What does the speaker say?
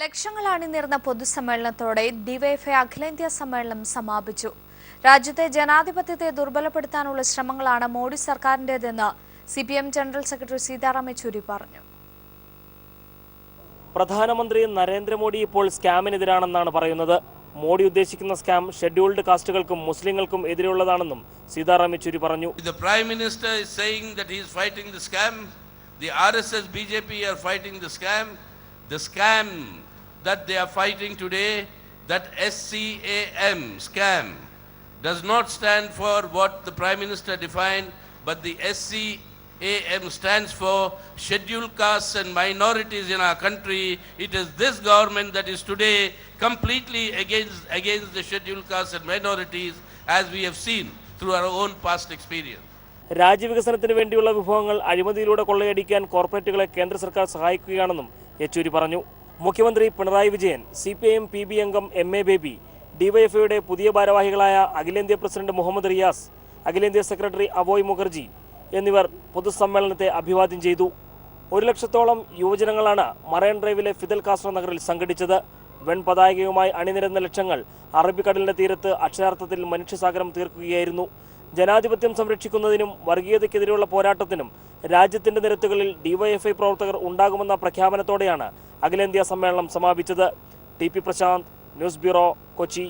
ലക്ഷങ്ങൾ അണിനിരന്ന പൊതുസമ്മേളനത്തോടെ ഡിവൈഎഫ്ഐ അഖിലേന്ത്യാ സമ്മേളനം സമാപിച്ചു. രാജ്യത്തെ ജനാധിപത്യത്തെ ദുർബലപ്പെടുത്താനുള്ള ശ്രമങ്ങളാണ് മോഡി സർക്കാരിന്റേതെന്ന് സിപിഎം ജനറൽ സെക്രട്ടറി സീതാറാം യെച്ചൂരി പറഞ്ഞു. പ്രധാനമന്ത്രി നരേന്ദ്രമോദി ഇപ്പോൾ സ്കാമിനെതിരാണെന്നാണ് പറയുന്നത്. മോഡി ഉദ്ദേശിക്കുന്ന സ്കാം ഷെഡ്യൂൾഡ് കാസ്റ്റുകൾക്കും മുസ്ലിങ്ങൾക്കും എതിരെയുള്ളതാണെന്നും സീതാറാം യെച്ചൂരി പറഞ്ഞു. The Prime Minister is saying that he is fighting the scam. The RSS BJP are fighting the scam. The scam that they are fighting today, that SCAM scam, does not stand for what the Prime Minister defined, but the SCAM stands for scheduled castes and minorities in our country. It is this government that is today completely against the scheduled castes and minorities, as we have seen through our own past experience. രാജ്യവികസനത്തിന് വേണ്ടിയുള്ള വിഭവങ്ങൾ അഴിമതിയിലൂടെ കൊള്ളയടിക്കാൻ കോർപ്പറേറ്റുകളെ കേന്ദ്ര സർക്കാർ സഹായിക്കുകയാണെന്നും യെച്ചൂരി പറഞ്ഞു. മുഖ്യമന്ത്രി Pinarayi Vijayan, CPIM PB അംഗം MA baby, ഡിവൈഎഫ്ഐയുടെ പുതിയ ഭാരവാഹികളായ അഖിലേന്ത്യാ പ്രസിഡന്റ് മുഹമ്മദ് റിയാസ്, അഖിലേന്ത്യാ സെക്രട്ടറി അവോയ് മുഖർജി എന്നിവർ പൊതുസമ്മേളനത്തെ അഭിവാദ്യം ചെയ്തു. 1 ലക്ഷത്തോളം യുവജനങ്ങളാണ് മറൈൻ ഡ്രൈവിലെ ഫിദൽ കാസ്ട്രോ നഗറിൽ സംഘടിച്ചത്. വെൺപതാകയുമായി അണിനിരന്ന ലക്ഷങ്ങൾ അറബിക്കടലിന്റെ തീരത്ത് അക്ഷരാർത്ഥത്തിൽ മനുഷ്യസാഗരം തീർക്കുകയായിരുന്നു. ജനാധിപത്യം സംരക്ഷിക്കുന്നതിനും വർഗീയതയ്ക്കെതിരെയുള്ള പോരാട്ടത്തിനും രാജ്യത്തിന്റെ നിരത്തുകളിൽ ഡിവൈഎഫ്ഐ പ്രവർത്തകർ ഉണ്ടാകുമെന്ന പ്രഖ്യാപനത്തോടെയാണ് അഖിലേന്ത്യാ സമ്മേളനം സമാപിച്ചത്. TP Prashanth, news bureau, Kochi.